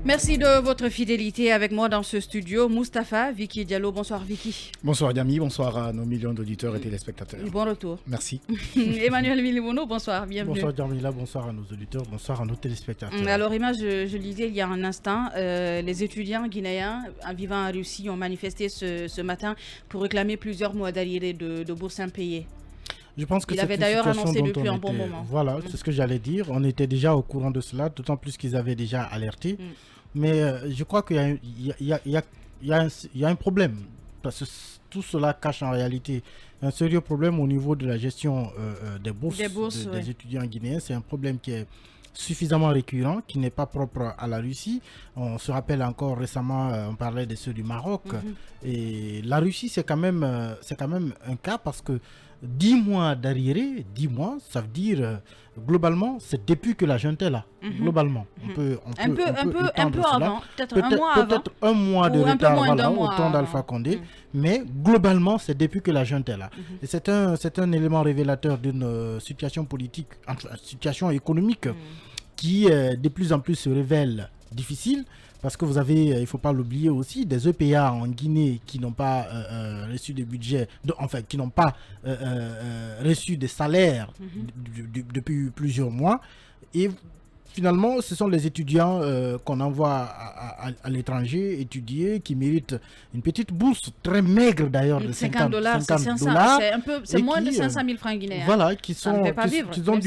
Merci de votre fidélité avec moi dans ce studio. Moustapha, Vicky Diallo, bonsoir Vicky. Bonsoir Diami, bonsoir à nos millions d'auditeurs et téléspectateurs. Bon retour. Merci. Emmanuel Milimono, bonsoir, bienvenue. Bonsoir Diamila, bonsoir à nos auditeurs, bonsoir à nos téléspectateurs. Alors Emma, je lisais il y a un instant, les étudiants guinéens vivant en Russie ont manifesté ce matin pour réclamer plusieurs mois d'arriérés de bourses impayées. Je pense que il avait d'ailleurs annoncé depuis un bon moment. Voilà, c'est ce que j'allais dire. On était déjà au courant de cela, d'autant plus qu'ils avaient déjà alerté. Mais je crois qu'il y a un problème. Parce que tout cela cache en réalité un sérieux problème au niveau de la gestion des bourses des étudiants guinéens. C'est un problème qui est suffisamment récurrent, qui n'est pas propre à la Russie. On se rappelle encore récemment, on parlait de ceux du Maroc. Et la Russie, c'est quand même un cas parce que 10 mois d'arriérés, 10 mois, ça veut dire globalement, c'est depuis que la junte est là. Globalement, on peut un peu avant, peut-être un mois avant. Peut-être un mois de retard, voilà, au temps d'Alpha Condé. Mais globalement, c'est depuis que la junte est là. Et c'est un élément révélateur d'une situation politique, enfin, situation économique qui de plus en plus se révèle difficile. Parce que vous avez, il ne faut pas l'oublier aussi, des EPA en Guinée qui n'ont pas reçu des budgets, enfin qui n'ont pas reçu des salaires depuis plusieurs mois. Et finalement, ce sont les étudiants qu'on envoie à l'étranger étudier qui méritent une petite bourse très maigre d'ailleurs de 50 $. C'est moins de 500 000 francs guinéens. Voilà, qu'ils ont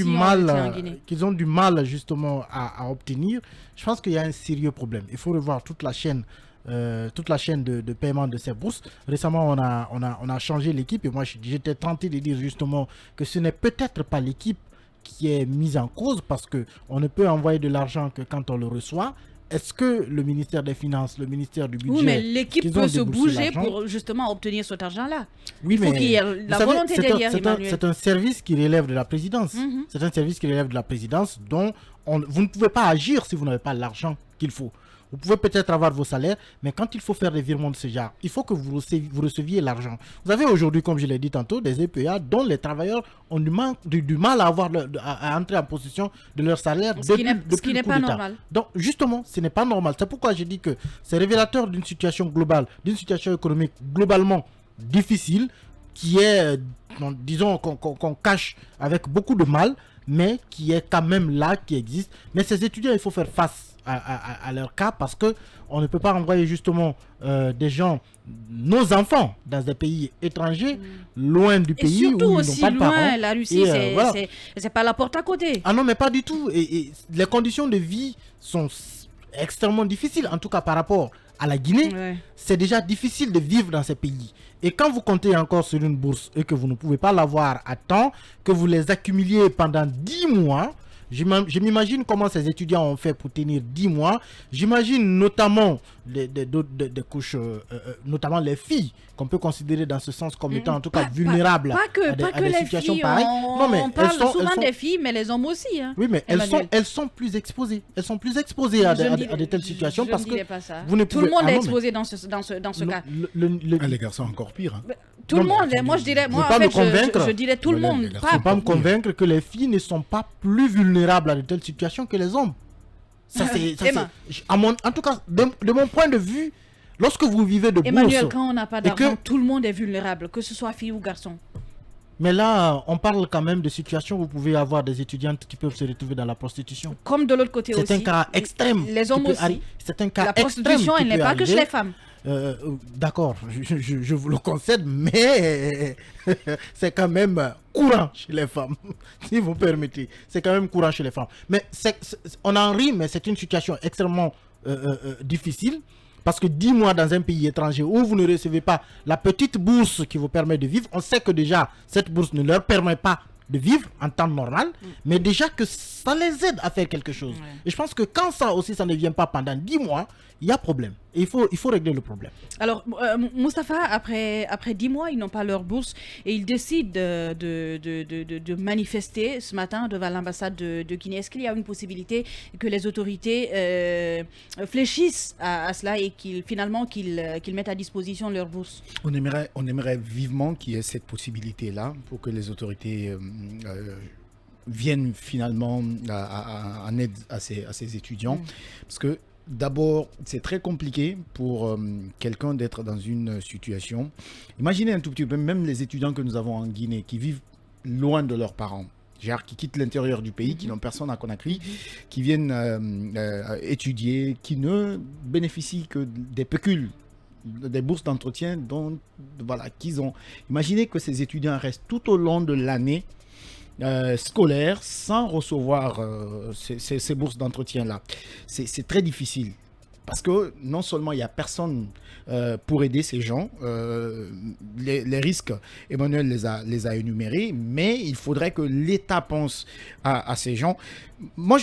du mal justement à obtenir. Je pense qu'il y a un sérieux problème. Il faut revoir toute la chaîne de paiement de ces bourses. Récemment, on a changé l'équipe et moi j'étais tenté de dire justement que ce n'est peut-être pas l'équipe qui est mise en cause parce qu'on ne peut envoyer de l'argent que quand on le reçoit. Est-ce que le ministère des Finances, le ministère du Budget... Oui, mais l'équipe peut se bouger pour justement obtenir cet argent-là. Oui, il faut qu'il y ait la volonté derrière, Emmanuel. C'est un service qui relève de la présidence. C'est un service qui relève de la présidence dont vous ne pouvez pas agir si vous n'avez pas l'argent qu'il faut. Vous pouvez peut-être avoir vos salaires, mais quand il faut faire des virements de ce genre, il faut que vous receviez l'argent. Vous avez aujourd'hui, comme je l'ai dit tantôt, des EPA dont les travailleurs ont du mal à entrer en possession de leur salaire ce qui n'est pas normal. Donc, justement, ce n'est pas normal. C'est pourquoi je dis que c'est révélateur d'une situation globale, d'une situation économique globalement difficile, qui est, disons, qu'on cache avec beaucoup de mal, mais qui est quand même là, qui existe. Mais ces étudiants, il faut faire face à leur cas parce qu'on ne peut pas envoyer justement des gens, nos enfants, dans des pays étrangers, loin du pays où ils n'ont pas de parents. Loin, la Russie, c'est pas la porte à côté. Ah non, mais pas du tout. Et les conditions de vie sont extrêmement difficiles, en tout cas par rapport à la Guinée. C'est déjà difficile de vivre dans ces pays. Et quand vous comptez encore sur une bourse et que vous ne pouvez pas l'avoir à temps, que vous les accumuliez pendant 10 mois, je m'imagine comment ces étudiants ont fait pour tenir 10 mois. J'imagine notamment des couches, notamment les filles, qu'on peut considérer dans ce sens comme étant en tout cas vulnérables à des situations pareilles. On parle souvent des filles, mais les hommes aussi. Hein, oui, mais elles sont plus exposées. Elles sont plus exposées à de telles situations parce que vous ne pouvez... Tout le monde est exposé dans ce cas. Les garçons encore pire. Hein. Tout le monde, moi je dirais, je dirais tout le monde. Il ne faut pas me convaincre que les filles ne sont pas plus vulnérables à de telles situations que les hommes. En tout cas, de mon point de vue, lorsque vous vivez de bourse... Emmanuel, quand on n'a pas d'argent, tout le monde est vulnérable, que ce soit fille ou garçon. Mais là, on parle quand même de situations où vous pouvez avoir des étudiantes qui peuvent se retrouver dans la prostitution. Comme de l'autre côté aussi. C'est un cas extrême. Les hommes aussi. C'est un cas la prostitution, elle n'est pas que chez les femmes. D'accord, je vous le concède, mais c'est quand même courant chez les femmes, si vous permettez. C'est quand même courant chez les femmes. Mais on en rit, mais c'est une situation extrêmement difficile. Parce que 10 mois dans un pays étranger où vous ne recevez pas la petite bourse qui vous permet de vivre, on sait que déjà cette bourse ne leur permet pas de vivre en temps normal, mais déjà que ça les aide à faire quelque chose. Et je pense que quand ça aussi, ça ne vient pas pendant 10 mois, il y a problème. Et il faut régler le problème. Alors, Moustapha, après 10 mois, ils n'ont pas leur bourse et ils décident de manifester ce matin devant l'ambassade de Guinée. Est-ce qu'il y a une possibilité que les autorités fléchissent à cela et qu'ils mettent à disposition leur bourse? On aimerait vivement qu'il y ait cette possibilité-là pour que les autorités viennent finalement en aide à ces étudiants. Parce que D'abord, c'est très compliqué pour quelqu'un d'être dans une situation. Imaginez un tout petit peu, même les étudiants que nous avons en Guinée qui vivent loin de leurs parents, qui quittent l'intérieur du pays, qui n'ont personne à Conakry, qui viennent étudier, qui ne bénéficient que des pécules, des bourses d'entretien qu'ils ont. Imaginez que ces étudiants restent tout au long de l'année scolaire sans recevoir ces bourses d'entretien-là. C'est très difficile. Parce que non seulement il n'y a personne pour aider ces gens, les risques, Emmanuel les a énumérés, mais il faudrait que l'État pense à ces gens. Moi,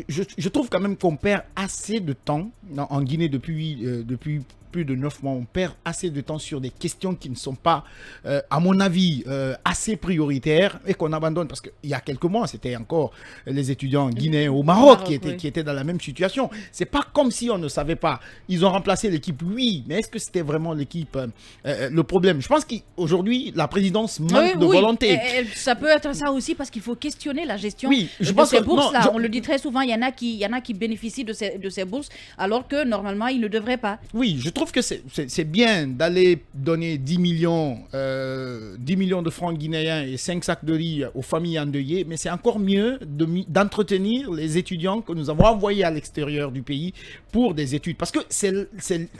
je trouve quand même qu'on perd assez de temps en Guinée depuis plus de 9 mois. On perd assez de temps sur des questions qui ne sont pas, à mon avis, assez prioritaires et qu'on abandonne. Parce qu'il y a quelques mois, c'était encore les étudiants guinéens au Maroc qui étaient dans la même situation. C'est pas comme si on ne savait pas. Ils ont remplacé l'équipe, oui, mais est-ce que c'était vraiment l'équipe le problème? Je pense qu'aujourd'hui, la présidence manque de volonté. Ça peut être ça aussi parce qu'il faut questionner la gestion de ces bourses-là. On le dit très souvent, il y en a qui bénéficient de ces bourses alors que normalement, ils ne devraient pas. Oui, je trouve que c'est bien d'aller donner 10 millions de francs guinéens et 5 sacs de riz aux familles endeuillées, mais c'est encore mieux d'entretenir les étudiants que nous avons envoyés à l'extérieur du pays pour des études. Parce que c'est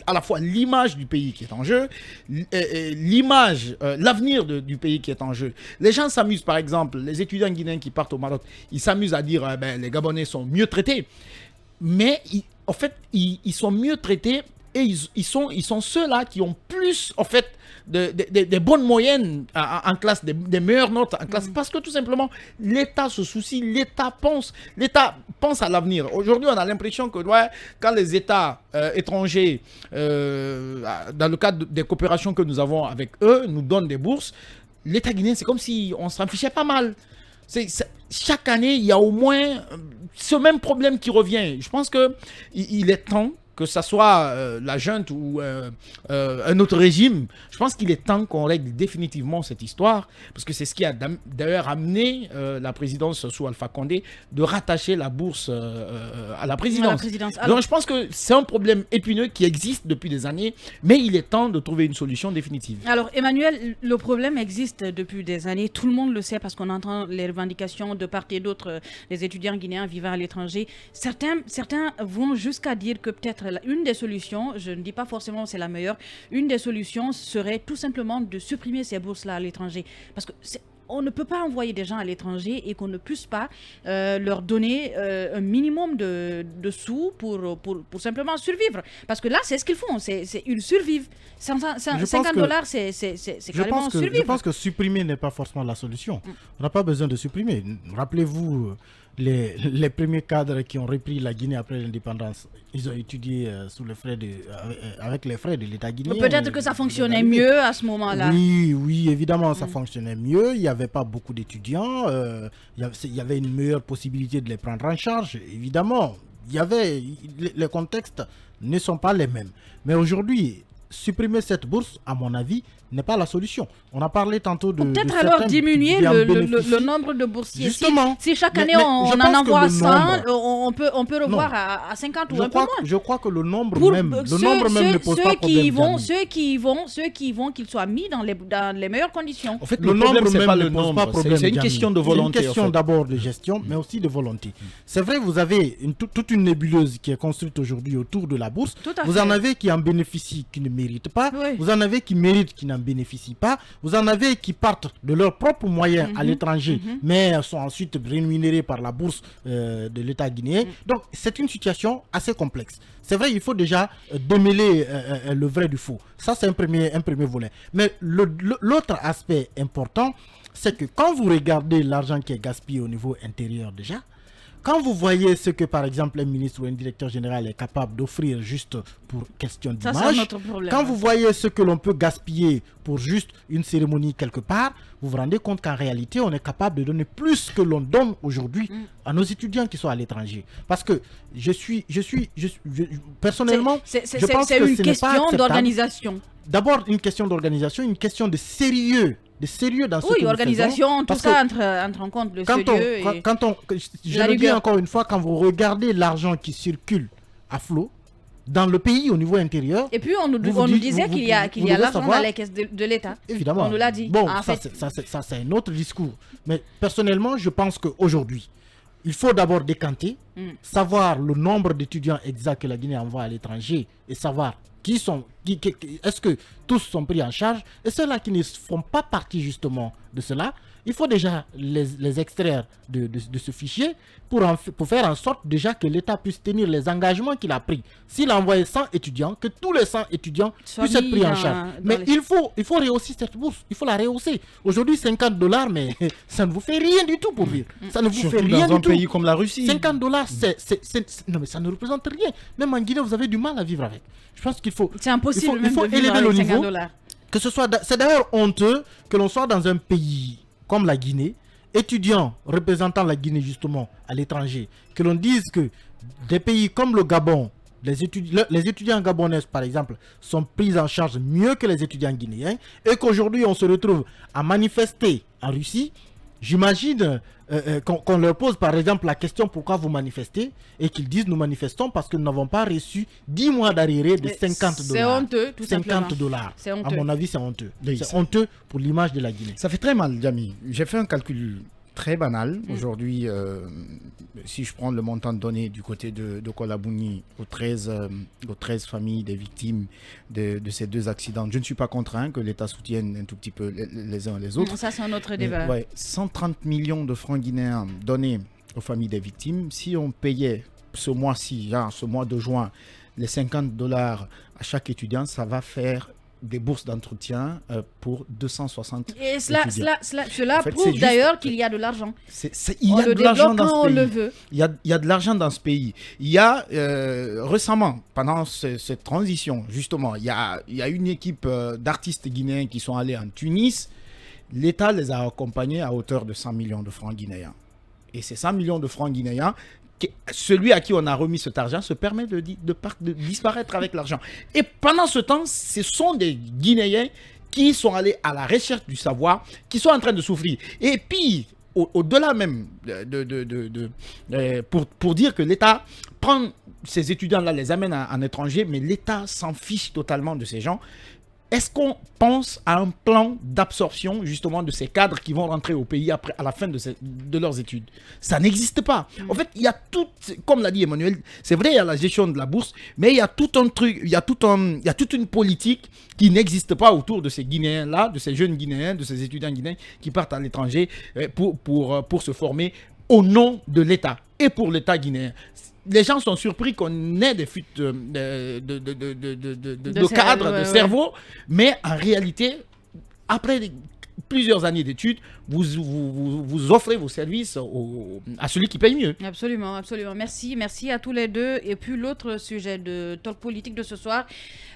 à la fois l'image du pays qui est en jeu, l'avenir du pays qui est en jeu. Les gens s'amusent, par exemple, les étudiants guinéens qui partent au Maroc, ils s'amusent à dire les Gabonais sont mieux traités. Mais en fait, ils sont mieux traités et ils sont ceux-là qui ont plus, en fait, des bonnes moyennes en classe, des meilleures notes en classe, parce que tout simplement, l'État se soucie, l'État pense à l'avenir. Aujourd'hui, on a l'impression que quand les États étrangers, dans le cadre des coopérations que nous avons avec eux, nous donnent des bourses, l'État guinéen, c'est comme si on s'en fichait pas mal. Chaque année, il y a au moins ce même problème qui revient. Je pense qu'il est temps, que ce soit la junte ou un autre régime, je pense qu'il est temps qu'on règle définitivement cette histoire, parce que c'est ce qui a d'ailleurs amené la présidence sous Alpha Condé de rattacher la bourse à la présidence. Alors, donc je pense que c'est un problème épineux qui existe depuis des années, mais il est temps de trouver une solution définitive. Alors Emmanuel, le problème existe depuis des années, tout le monde le sait parce qu'on entend les revendications de part et d'autre des étudiants guinéens vivant à l'étranger. Certains vont jusqu'à dire que peut-être une des solutions, je ne dis pas forcément c'est la meilleure, une des solutions serait tout simplement de supprimer ces bourses-là à l'étranger. Parce que on ne peut pas envoyer des gens à l'étranger et qu'on ne puisse pas leur donner un minimum de sous pour simplement survivre. Parce que là, c'est ce qu'ils font, ils survivent. $50, c'est carrément survivre. Je pense que supprimer n'est pas forcément la solution. On n'a pas besoin de supprimer. Rappelez-vous les premiers cadres qui ont repris la Guinée après l'indépendance. Ils ont étudié avec les frais de l'État guinéen. Peut-être que ça fonctionnait mieux à ce moment-là. Oui, évidemment, ça fonctionnait mieux. Il n'y avait pas beaucoup d'étudiants. Il y avait une meilleure possibilité de les prendre en charge. Évidemment, les contextes ne sont pas les mêmes. Mais aujourd'hui, supprimer cette bourse, à mon avis, n'est pas la solution. On a parlé tantôt de... Peut-être alors diminuer le nombre de boursiers. Justement. Si chaque année on en envoie 100, on peut revoir à 50 ou un peu moins. Je crois que le nombre même ne pose pas problème. Ceux qui y vont, qu'ils soient mis dans les meilleures conditions. En fait, le nombre, c'est pas le nombre. C'est une question de volonté. C'est une question d'abord de gestion, mais aussi de volonté. C'est vrai, vous avez toute une nébuleuse qui est construite aujourd'hui autour de la bourse. Vous en avez qui en bénéficient, qui ne méritent pas. Vous en avez qui méritent, qui n'en bénéficient pas. Vous en avez qui partent de leurs propres moyens à l'étranger, mais sont ensuite rémunérés par la bourse de l'État guinéen. Donc, c'est une situation assez complexe. C'est vrai, il faut déjà démêler le vrai du faux. Ça, c'est un premier volet. Mais l'autre aspect important, c'est que quand vous regardez l'argent qui est gaspillé au niveau intérieur déjà, quand vous voyez ce que, par exemple, un ministre ou un directeur général est capable d'offrir juste pour question d'image, quand vous voyez ce que l'on peut gaspiller pour juste une cérémonie quelque part, vous vous rendez compte qu'en réalité, on est capable de donner plus que l'on donne aujourd'hui à nos étudiants qui sont à l'étranger. Parce que personnellement, je pense que une question d'organisation. D'abord, une question d'organisation, une question de sérieux. Dans ce que nous organisation, faisons. Tout ça entre en compte le sérieux. Je le dis encore une fois, quand vous regardez l'argent qui circule à flot, dans le pays au niveau intérieur. Et puis on nous disait qu'il y a l'argent dans les caisses de l'État. Évidemment. On nous l'a dit. Bon, ça c'est un autre discours. Mais personnellement, je pense qu'aujourd'hui, il faut d'abord décanter, savoir le nombre d'étudiants exact que la Guinée envoie à l'étranger et savoir est-ce que tous sont pris en charge, et ceux-là qui ne font pas partie justement de cela, il faut déjà les extraire de ce fichier pour faire en sorte déjà que l'État puisse tenir les engagements qu'il a pris. S'il a envoyé 100 étudiants, que tous les 100 étudiants puissent être pris en charge. Mais il faut rehausser cette bourse, il faut la rehausser. Aujourd'hui, $50, mais ça ne vous fait rien du tout pour vivre. Ça ne vous Surtout fait rien dans un du tout. pays comme la Russie. $50, non mais ça ne représente rien. Même en Guinée, vous avez du mal à vivre avec. Je pense qu'il faut... C'est impossible il faut même de vivre élever le avec niveau. $50. C'est d'ailleurs honteux que l'on soit dans un pays comme la Guinée, étudiants représentant la Guinée justement à l'étranger, que l'on dise que des pays comme le Gabon, les étudiants gabonais par exemple, sont pris en charge mieux que les étudiants guinéens, et qu'aujourd'hui on se retrouve à manifester en Russie. J'imagine qu'on leur pose par exemple la question pourquoi vous manifestez, et qu'ils disent nous manifestons parce que nous n'avons pas reçu 10 mois d'arriéré de $50. C'est honteux, tout simplement. $50. C'est honteux. À mon avis, c'est honteux. Oui, c'est honteux pour l'image de la Guinée. Ça fait très mal, Jamy. J'ai fait un calcul très banal. Aujourd'hui, si je prends le montant donné du côté de Kolabouni aux 13 familles des victimes de ces deux accidents, je ne suis pas contraint que l'État soutienne un tout petit peu les uns et les autres. Ça, c'est un autre débat. Ouais, 130 millions de francs guinéens donnés aux familles des victimes. Si on payait ce mois-ci, ce mois de juin, les $50 à chaque étudiant, ça va faire des bourses d'entretien pour 260 et étudiants. Cela En fait, prouve d'ailleurs qu'il y a de l'argent. Il y a de l'argent dans ce pays. On le veut. Il y a de l'argent dans ce pays. Il y a récemment, pendant cette transition, justement, il y a une équipe d'artistes guinéens qui sont allés en Tunis. L'État les a accompagnés à hauteur de 100 millions de francs guinéens. Et ces 100 millions de francs guinéens, celui à qui on a remis cet argent se permet de disparaître avec l'argent. Et pendant ce temps, ce sont des Guinéens qui sont allés à la recherche du savoir, qui sont en train de souffrir. Et puis, au-delà même pour dire que l'État prend ces étudiants-là, les amène en étranger, mais l'État s'en fiche totalement de ces gens. Est-ce qu'on pense à un plan d'absorption justement de ces cadres qui vont rentrer au pays après, à la fin de leurs études? Ça n'existe pas. En fait, il y a tout, comme l'a dit Emmanuel, c'est vrai, il y a la gestion de la bourse, mais il y a tout un truc, il y a toute une politique qui n'existe pas autour de ces Guinéens-là, de ces jeunes Guinéens, de ces étudiants guinéens qui partent à l'étranger pour se former au nom de l'État et pour l'État guinéen. Les gens sont surpris qu'on ait des fuites de cadres, de cerveau, mais en réalité, après plusieurs années d'études, vous offrez vos services à celui qui paye mieux. Absolument, absolument. Merci à tous les deux. Et puis l'autre sujet de talk politique de ce soir,